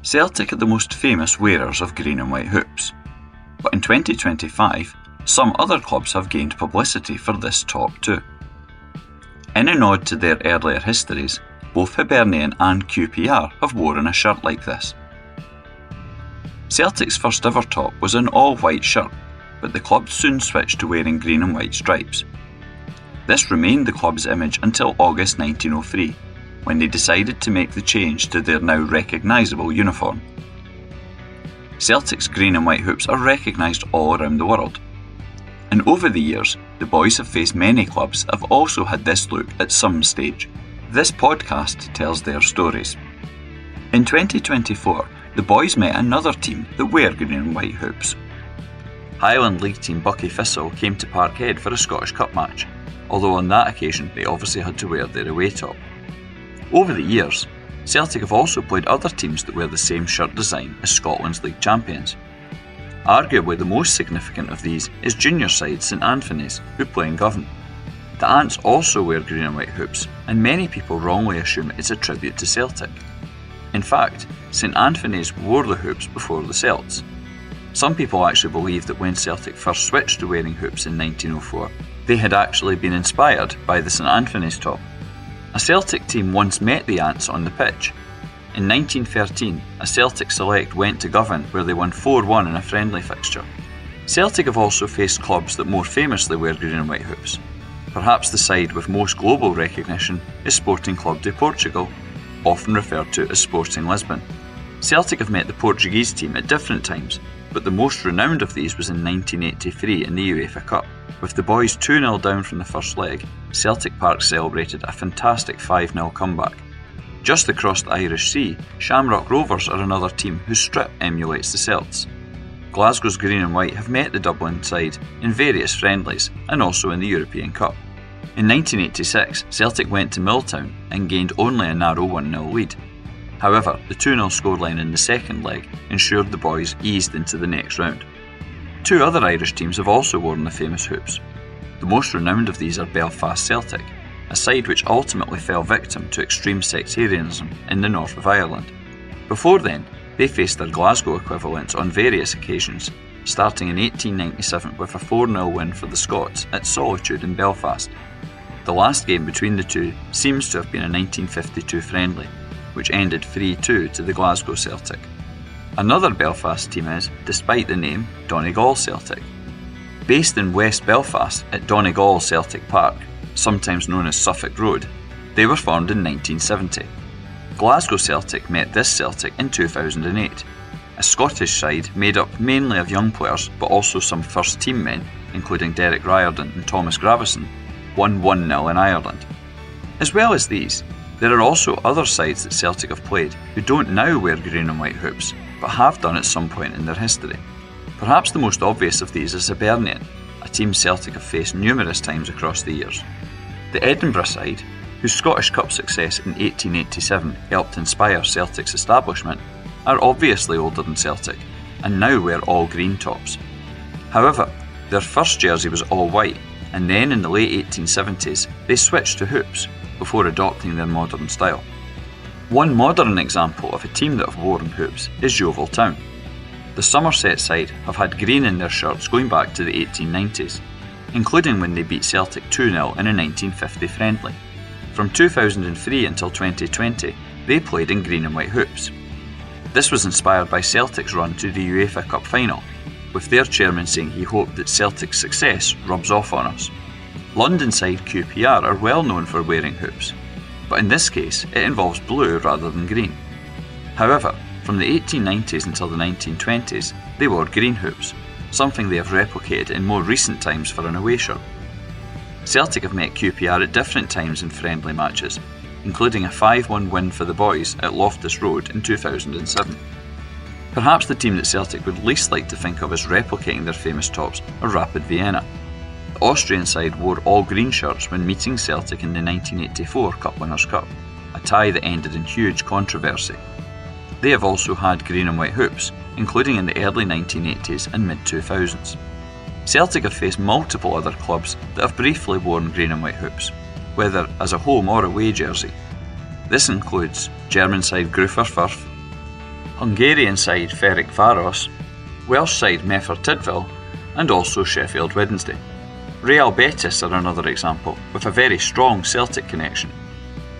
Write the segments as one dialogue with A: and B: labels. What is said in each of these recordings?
A: Celtic are the most famous wearers of green and white hoops, but in 2025, some other clubs have gained publicity for this top too. In a nod to their earlier histories, both Hibernian and QPR have worn a shirt like this. Celtic's first ever top was an all-white shirt, but the club soon switched to wearing green and white stripes. This remained the club's image until August 1903, when they decided to make the change to their now recognisable uniform. Celtic's green and white hoops are recognised all around the world. And over the years, the Boys have faced many clubs that have also had this look at some stage. This podcast tells their stories. In 2024, the Boys met another team that wear green and white hoops. Highland League team Buckie Thistle came to Parkhead for a Scottish Cup match, although on that occasion they obviously had to wear their away top. Over the years, Celtic have also played other teams that wear the same shirt design as Scotland's league champions. Arguably the most significant of these is junior side St Anthony's, who play in Govan. The Ants also wear green and white hoops, and many people wrongly assume it's a tribute to Celtic. In fact, St Anthony's wore the hoops before the Celts. Some people actually believe that when Celtic first switched to wearing hoops in 1904, they had actually been inspired by the St Anthony's top. A Celtic team once met the Ants on the pitch. In 1913, a Celtic select went to Govan where they won 4-1 in a friendly fixture. Celtic have also faced clubs that more famously wear green and white hoops. Perhaps the side with most global recognition is Sporting Club de Portugal, often referred to as Sporting Lisbon. Celtic have met the Portuguese team at different times, but the most renowned of these was in 1983 in the UEFA Cup. With the Boys 2-0 down from the first leg, Celtic Park celebrated a fantastic 5-0 comeback. Just across the Irish Sea, Shamrock Rovers are another team whose strip emulates the Celts. Glasgow's green and white have met the Dublin side in various friendlies and also in the European Cup. In 1986, Celtic went to Milltown and gained only a narrow 1-0 lead. However, the 2-0 scoreline in the second leg ensured the Boys eased into the next round. Two other Irish teams have also worn the famous hoops. The most renowned of these are Belfast Celtic, a side which ultimately fell victim to extreme sectarianism in the north of Ireland. Before then, they faced their Glasgow equivalents on various occasions, starting in 1897 with a 4-0 win for the Scots at Solitude in Belfast. The last game between the two seems to have been a 1952 friendly, which ended 3-2 to the Glasgow Celtic. Another Belfast team is, despite the name, Donegal Celtic. Based in West Belfast at Donegal Celtic Park, sometimes known as Suffolk Road, they were formed in 1970. Glasgow Celtic met this Celtic in 2008. A Scottish side made up mainly of young players but also some first team men, including Derek Riordan and Thomas Gravison, won 1-0 in Ireland. As well as these, there are also other sides that Celtic have played who don't now wear green and white hoops, but have done at some point in their history. Perhaps the most obvious of these is Hibernian, a team Celtic have faced numerous times across the years. The Edinburgh side, whose Scottish Cup success in 1887 helped inspire Celtic's establishment, are obviously older than Celtic, and now wear all green tops. However, their first jersey was all white, and then in the late 1870s they switched to hoops, before adopting their modern style. One modern example of a team that have worn hoops is Yeovil Town. The Somerset side have had green in their shirts going back to the 1890s, including when they beat Celtic 2-0 in a 1950 friendly. From 2003 until 2020, they played in green and white hoops. This was inspired by Celtic's run to the UEFA Cup final, with their chairman saying he hoped that Celtic's success rubs off on us. London side QPR are well known for wearing hoops, but in this case it involves blue rather than green. However, from the 1890s until the 1920s, they wore green hoops, something they have replicated in more recent times for an away shirt. Celtic have met QPR at different times in friendly matches, including a 5-1 win for the Boys at Loftus Road in 2007. Perhaps the team that Celtic would least like to think of as replicating their famous tops are Rapid Vienna. The Austrian side wore all green shirts when meeting Celtic in the 1984 Cup Winners' Cup, a tie that ended in huge controversy. They have also had green and white hoops, including in the early 1980s and mid-2000s. Celtic have faced multiple other clubs that have briefly worn green and white hoops, whether as a home or away jersey. This includes German side Grufer Fürth, Hungarian side Ferencváros, Welsh side Merthyr Tydfil, and also Sheffield Wednesday. Real Betis are another example, with a very strong Celtic connection.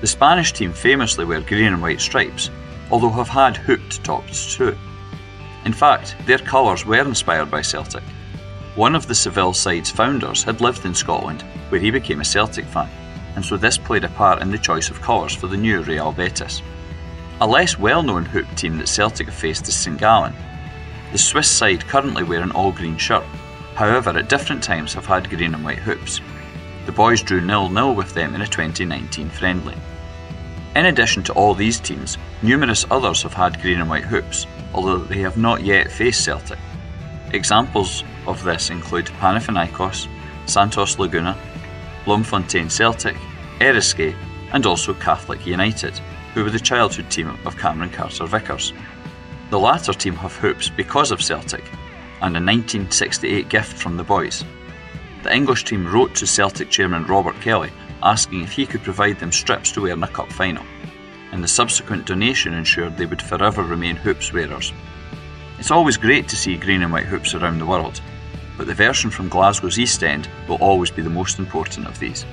A: The Spanish team famously wear green and white stripes, although have had hooped tops too. In fact, their colours were inspired by Celtic. One of the Seville side's founders had lived in Scotland, where he became a Celtic fan, and so this played a part in the choice of colours for the new Real Betis. A less well-known hoop team that Celtic have faced is St Gallen. The Swiss side currently wear an all-green shirt, however at different times have had green and white hoops. The boys drew 0-0 with them in a 2019 friendly. In addition to all these teams, numerous others have had green and white hoops, although they have not yet faced Celtic. Examples of this include Panathinaikos, Santos Laguna, Bloemfontein Celtic, Eriskay, and also Catholic United, who were the childhood team of Cameron Carter-Vickers. The latter team have hoops because of Celtic, and a 1968 gift from the boys. The English team wrote to Celtic chairman Robert Kelly asking if he could provide them strips to wear in a cup final, and the subsequent donation ensured they would forever remain hoops wearers. It's always great to see green and white hoops around the world, but the version from Glasgow's East End will always be the most important of these.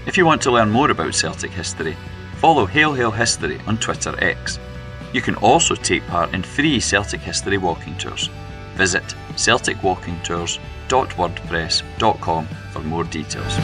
A: If you want to learn more about Celtic history, follow Hail Hail History on Twitter X. You can also take part in free Celtic history walking tours. Visit celticwalkingtours.wordpress.com for more details.